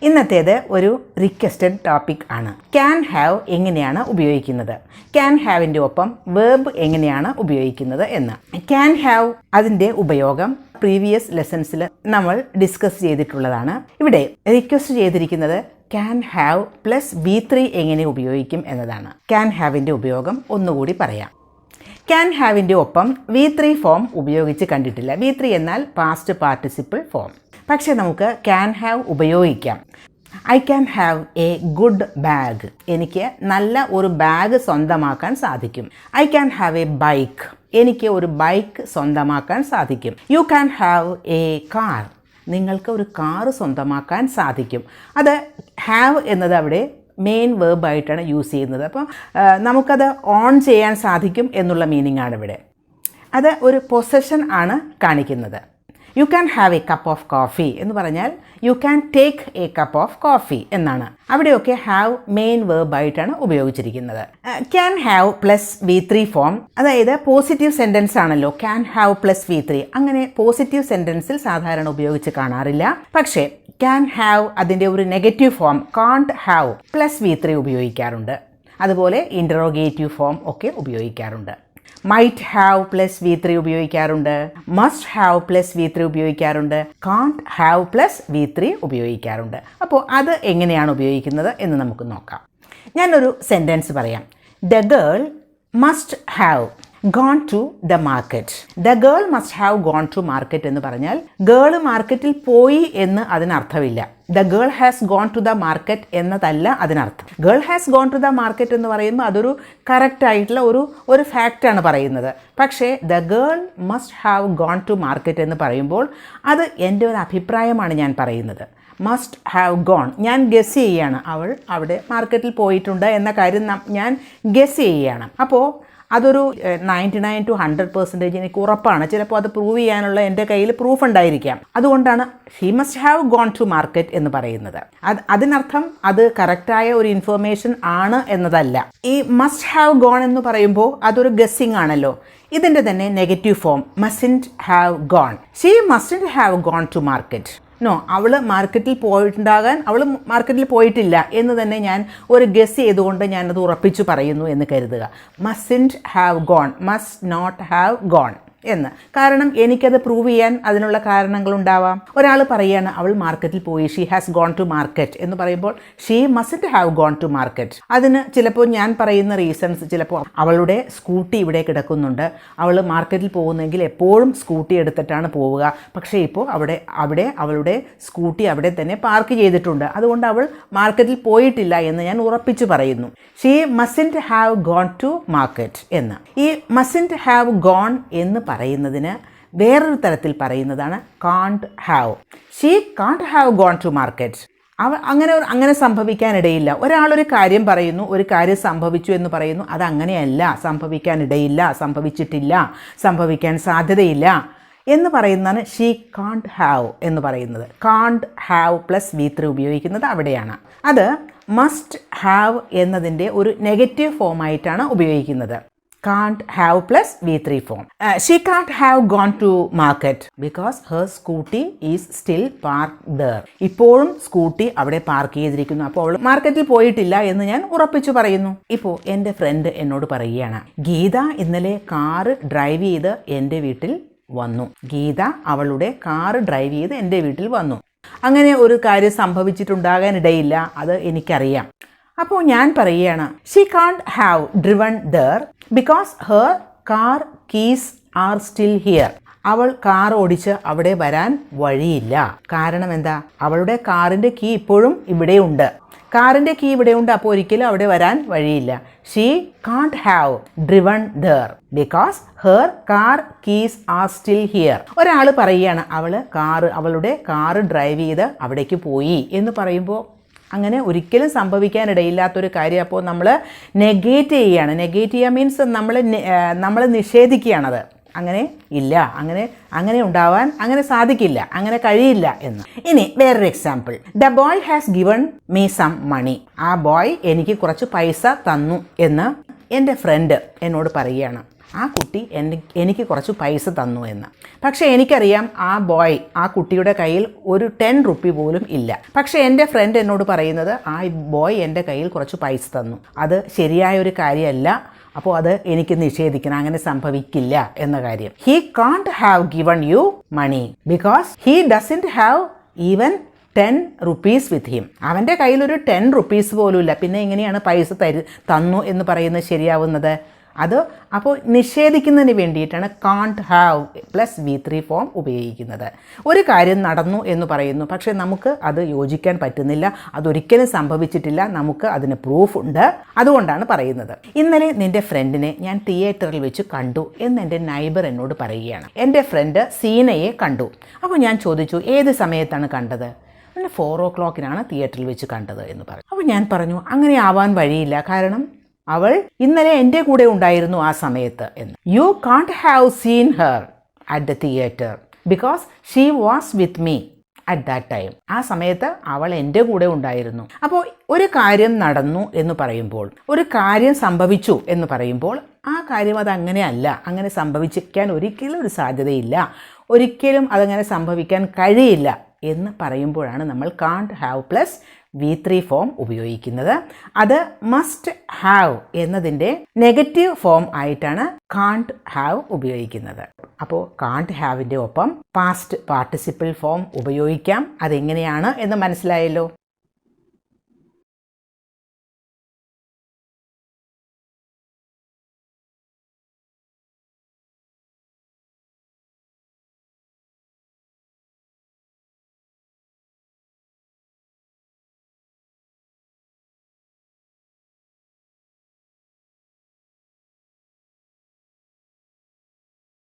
ഇന്നത്തേത് ഒരു requested topic ആണ്. Can have എങ്ങനെയാണ് ഉപയോഗിക്കുന്നത്, ക്യാൻ ഹാവിൻ്റെ ഒപ്പം വേർബ് എങ്ങനെയാണ് ഉപയോഗിക്കുന്നത് എന്ന്. ക്യാൻ ഹാവ് അതിൻ്റെ ഉപയോഗം പ്രീവിയസ് ലെസൺസിൽ നമ്മൾ ഡിസ്കസ് ചെയ്തിട്ടുള്ളതാണ്. ഇവിടെ റിക്വസ്റ്റ് ചെയ്തിരിക്കുന്നത് ക്യാൻ ഹാവ് പ്ലസ് V3 എങ്ങനെ ഉപയോഗിക്കും എന്നതാണ്. ക്യാൻ ഹാവിൻ്റെ ഉപയോഗം ഒന്നുകൂടി പറയാം. ക്യാൻ ഹാവിൻ്റെ ഒപ്പം V3 ഫോം ഉപയോഗിച്ച് കണ്ടിട്ടില്ല. V3 എന്നാൽ പാസ്റ്റ് പാർട്ടിസിപ്പിൾ ഫോം. പക്ഷേ നമുക്ക് ക്യാൻ ഹാവ് ഉപയോഗിക്കാം. I can have A good bag. എനിക്ക് നല്ല ഒരു ബാഗ് സ്വന്തമാക്കാൻ സാധിക്കും. I can have A bike. എനിക്ക് ഒരു ബൈക്ക് സ്വന്തമാക്കാൻ സാധിക്കും. You can have A car. നിങ്ങൾക്ക് ഒരു കാറ് സ്വന്തമാക്കാൻ സാധിക്കും. അത് ഹാവ് എന്നത് അവിടെ മെയിൻ വേർബായിട്ടാണ് യൂസ് ചെയ്യുന്നത്. അപ്പോൾ നമുക്കത് ഓൺ ചെയ്യാൻ സാധിക്കും എന്നുള്ള മീനിങ് ആണ് ഇവിടെ. അത് ഒരു പൊസഷൻ ആണ് കാണിക്കുന്നത്. You can have A cup of coffee എന്ന് പറഞ്ഞാൽ you can take A cup of coffee എന്നാണ്. അവിടെയൊക്കെ ഹാവ് മെയിൻ വേർബായിട്ടാണ് ഉപയോഗിച്ചിരിക്കുന്നത്. Can have plus V3 form, അതായത് പോസിറ്റീവ് സെൻറ്റൻസ് ആണല്ലോ ക്യാൻ ഹാവ് പ്ലസ് V3. അങ്ങനെ പോസിറ്റീവ് സെൻറ്റൻസിൽ സാധാരണ ഉപയോഗിച്ച് കാണാറില്ല. പക്ഷേ ക്യാൻ ഹാവ് അതിൻ്റെ ഒരു negative form can't have plus V3 ഉപയോഗിക്കാറുണ്ട്. അതുപോലെ ഇൻറ്ററോഗേറ്റീവ് ഫോം ഒക്കെ ഉപയോഗിക്കാറുണ്ട്. മൈറ്റ് ഹാവ് പ്ലസ് V3 ഉപയോഗിക്കാറുണ്ട്. മസ്റ്റ് ഹാവ് പ്ലസ് V3 ഉപയോഗിക്കാറുണ്ട്. കാൺട്ട് ഹാവ് പ്ലസ് V3 ഉപയോഗിക്കാറുണ്ട്. അപ്പോൾ അത് എങ്ങനെയാണ് ഉപയോഗിക്കുന്നത് എന്ന് നമുക്ക് നോക്കാം. ഞാനൊരു സെൻറ്റൻസ് പറയാം. The girl must have gone to the market. The girl must have gone to market എന്ന് പറഞ്ഞാൽ ഗേൾ മാർക്കറ്റിൽ പോയി എന്ന് അതിനർത്ഥമില്ല. The girl has gone to the market എന്നതല്ല അതിനർത്ഥം. Girl has gone to the market എന്ന് പറയുമ്പോൾ അതൊരു കറക്റ്റ് ആയിട്ടുള്ള ഒരു ഫാക്റ്റാണ് പറയുന്നത്. പക്ഷേ the girl must have gone to market എന്ന് പറയുമ്പോൾ അത് എൻ്റെ ഒരു അഭിപ്രായമാണ് ഞാൻ പറയുന്നത്. മസ്റ്റ് ഹാവ് ഗോൺ ഞാൻ ഗസ് ചെയ്യുകയാണ്. അവൾ അവിടെ മാർക്കറ്റിൽ പോയിട്ടുണ്ട് എന്ന കാര്യം ഞാൻ ഗസ് ചെയ്യുകയാണ്. അപ്പോൾ അതൊരു 99 to 100% എനിക്ക് ഉറപ്പാണ്. ചിലപ്പോൾ അത് പ്രൂവ് ചെയ്യാനുള്ള എൻ്റെ കയ്യിൽ പ്രൂഫ് ഉണ്ടായിരിക്കാം. അതുകൊണ്ടാണ് he must have gone to market എന്ന് പറയുന്നത്. അതിനർത്ഥം അത് കറക്റ്റായ ഒരു ഇൻഫർമേഷൻ ആണ് എന്നതല്ല. ഈ മസ്റ്റ് ഹാവ് ഗോൺ എന്ന് പറയുമ്പോൾ അതൊരു ഗസ്സിങ് ആണല്ലോ. ഇതിൻ്റെ തന്നെ negative form mustn't have gone. She mustn't have gone to market. No, അവൾ മാർക്കറ്റിൽ പോയിട്ടുണ്ടാകാൻ അവൾ മാർക്കറ്റിൽ പോയിട്ടില്ല എന്ന് തന്നെ ഞാൻ ഒരു ഗസ് ചെയ്തുകൊണ്ട് ഞാനത് ഉറപ്പിച്ചു പറയുന്നു എന്ന് കരുതുക. Mustn't have gone, must not have gone എന്ന്. കാരണം എനിക്കത് പ്രൂവ് ചെയ്യാൻ അതിനുള്ള കാരണങ്ങളുണ്ടാവാം. ഒരാൾ പറയുകയാണ് അവൾ മാർക്കറ്റിൽ പോയി, she has gone to market എന്ന് പറയുമ്പോൾ she mustn't have gone to market. അതിന് ചിലപ്പോൾ ഞാൻ പറയുന്ന റീസൺസ്, ചിലപ്പോൾ അവളുടെ സ്കൂട്ടി ഇവിടെ കിടക്കുന്നുണ്ട്, അവൾ മാർക്കറ്റിൽ പോകുന്നെങ്കിൽ എപ്പോഴും സ്കൂട്ടി എടുത്തിട്ടാണ് പോവുക. പക്ഷേ ഇപ്പോൾ അവിടെ അവളുടെ സ്കൂട്ടി അവിടെ തന്നെ പാർക്ക് ചെയ്തിട്ടുണ്ട്, അതുകൊണ്ട് അവൾ മാർക്കറ്റിൽ പോയിട്ടില്ല എന്ന് ഞാൻ ഉറപ്പിച്ചു പറയുന്നു. She mustn't have gone to market എന്ന്. ഈ മസ്റ്റ്ന്റ് ഹാവ് ഗോൺ എന്ന് പറയുന്നതിന് വേറൊരു തരത്തിൽ പറയുന്നതാണ് can't have. She can't have gone to market. അങ്ങനെ സംഭവിക്കാനിടയില്ല. ഒരാളൊരു കാര്യം പറയുന്നു, ഒരു കാര്യം സംഭവിച്ചു എന്ന് പറയുന്നു, അത് അങ്ങനെയല്ല, സംഭവിക്കാനിടയില്ല, സംഭവിച്ചിട്ടില്ല, സംഭവിക്കാൻ സാധ്യതയില്ല എന്ന് പറയുന്നതാണ് ഷീ കാൺട്ട് ഹാവ് എന്ന് പറയുന്നത്. കാൺട്ട് ഹാവ് പ്ലസ് V3 ഉപയോഗിക്കുന്നത് അവിടെയാണ്. അത് മസ്റ്റ് ഹാവ് എന്നതിൻ്റെ ഒരു നെഗറ്റീവ് ഫോമായിട്ടാണ് ഉപയോഗിക്കുന്നത്. can't have plus V3 form. She can't have gone to market because her scooty is still parked there. ഇപ്പോഴും സ്കൂട്ടി അവിടെ പാർക്ക് ചെയ്തിരിക്കുന്നു. അപ്പോൾ അവൾ മാർക്കറ്റിൽ പോയിട്ടില്ല എന്ന് ഞാൻ ഉറപ്പിച്ചു പറയുന്നു. ഇപ്പോൾ എൻ്റെ ഫ്രണ്ട് എന്നോട് പറയുകയാണ്, ഗീത ഇന്നലെ കാറ് ഡ്രൈവ് ചെയ്ത് എൻ്റെ വീട്ടിൽ വന്നു. ഗീത അവളുടെ കാറ് ഡ്രൈവ് ചെയ്ത് എൻ്റെ വീട്ടിൽ വന്നു. അങ്ങനെ ഒരു കാര്യം സംഭവിച്ചിട്ടുണ്ടാകാനിടയില്ല, അത് എനിക്കറിയാം. അപ്പോൾ ഞാൻ പറയുകയാണ് she can't have driven there because her car keys are still here. അവൾ കാർ ഓടിച്ച് അവിടെ വരാൻ വഴിയില്ല. കാരണം എന്താ? അവളുടെ കാറിൻ്റെ കീ ഇപ്പോഴും ഇവിടെയുണ്ട്. കാറിൻ്റെ കീ ഇവിടെയുണ്ട്, അപ്പോൾ ഒരിക്കലും അവിടെ വരാൻ വഴിയില്ല. She can't have driven there because her car keys are still here. ഒരാൾ പറയുകയാണ് അവളുടെ കാറ് ഡ്രൈവ് ചെയ്ത് അവിടേക്ക് പോയി എന്ന് പറയുമ്പോൾ അങ്ങനെ ഒരിക്കലും സംഭവിക്കാനിടയില്ലാത്തൊരു കാര്യം. അപ്പോൾ നമ്മൾ നെഗേറ്റ് ചെയ്യുകയാണ്. നെഗേറ്റ് ചെയ്യുക മീൻസ് നമ്മൾ നിഷേധിക്കുകയാണത്. അങ്ങനെ ഇല്ല, അങ്ങനെ ഉണ്ടാവാൻ അങ്ങനെ സാധിക്കില്ല, അങ്ങനെ കഴിയില്ല എന്ന്. ഇനി വേറൊരു example. The boy has given me some money. ആ ബോയ് എനിക്ക് കുറച്ച് പൈസ തന്നു എന്ന് എൻ്റെ ഫ്രണ്ട് എന്നോട് പറയുകയാണ്. ആ കുട്ടി എനിക്ക് കുറച്ച് പൈസ തന്നു എന്ന്. പക്ഷേ എനിക്കറിയാം ആ കുട്ടിയുടെ കയ്യിൽ ഒരു 10 റുപ്പി പോലും ഇല്ല. പക്ഷേ എൻ്റെ ഫ്രണ്ട് എന്നോട് പറയുന്നത് ആ ബോയ് എൻ്റെ കയ്യിൽ കുറച്ച് പൈസ തന്നു. അത് ശരിയായൊരു കാര്യമല്ല. അപ്പോൾ അത് എനിക്ക് നിഷേധിക്കണം, അങ്ങനെ സംഭവിക്കില്ല എന്ന കാര്യം. He can't have given you money because he doesn't have even 10 rupees with him. അവൻ്റെ കയ്യിൽ ഒരു 10 റുപ്പീസ് പോലും ഇല്ല. പിന്നെ എങ്ങനെയാണ് പൈസ തന്നു എന്ന് പറയുന്നത് ശരിയാവുന്നത്? അത് അപ്പോൾ നിഷേധിക്കുന്നതിന് വേണ്ടിയിട്ടാണ് can't have plus V3 form ഉപയോഗിക്കുന്നത്. ഒരു കാര്യം നടന്നു എന്ന് പറയുന്നു, പക്ഷേ നമുക്ക് അത് യോജിക്കാൻ പറ്റുന്നില്ല, അതൊരിക്കലും സംഭവിച്ചിട്ടില്ല, നമുക്ക് അതിന് പ്രൂഫ് ഉണ്ട്, അതുകൊണ്ടാണ് പറയുന്നത്. ഇന്നലെ നിൻ്റെ ഫ്രണ്ടിനെ ഞാൻ തിയേറ്ററിൽ വെച്ച് കണ്ടു എന്ന് എൻ്റെ നൈബർ എന്നോട് പറയുകയാണ്. എൻ്റെ ഫ്രണ്ട് സീനയെ കണ്ടു. അപ്പോൾ ഞാൻ ചോദിച്ചു, ഏത് സമയത്താണ് കണ്ടത്? 4 o'clock തിയേറ്ററിൽ വെച്ച് കണ്ടത് എന്ന് പറഞ്ഞു. അപ്പോൾ ഞാൻ പറഞ്ഞു, അങ്ങനെ ആവാൻ വഴിയില്ല, കാരണം അവൾ ഇന്നലെ എൻ്റെ കൂടെ ഉണ്ടായിരുന്നു ആ സമയത്ത് എന്ന്. U can't have seen her at the theatre because she was with me at that time. ആ സമയത്ത് അവൾ എൻ്റെ കൂടെ ഉണ്ടായിരുന്നു. അപ്പോൾ ഒരു കാര്യം നടന്നു എന്ന് പറയുമ്പോൾ, ഒരു കാര്യം സംഭവിച്ചു എന്ന് പറയുമ്പോൾ, ആ കാര്യം അതങ്ങനെയല്ല, അങ്ങനെ സംഭവിക്കാൻ ഒരിക്കലും ഒരു സാധ്യതയില്ല, ഒരിക്കലും അതങ്ങനെ സംഭവിക്കാൻ കഴിയില്ല എന്ന് പറയുമ്പോഴാണ് നമ്മൾ can't have plus V3 form ഉപയോഗിക്കുന്നത്. അത് മസ്റ്റ് ഹാവ് എന്നതിൻ്റെ നെഗറ്റീവ് ഫോം ആയിട്ടാണ് കാൺട്ട് ഹാവ് ഉപയോഗിക്കുന്നത്. അപ്പോൾ കാൺട്ട് ഹാവിൻ്റെ ഒപ്പം പാസ്റ്റ് പാർട്ടിസിപ്പിൾ ഫോം ഉപയോഗിക്കാം. അതെങ്ങനെയാണ് എന്ന് മനസ്സിലായല്ലോ.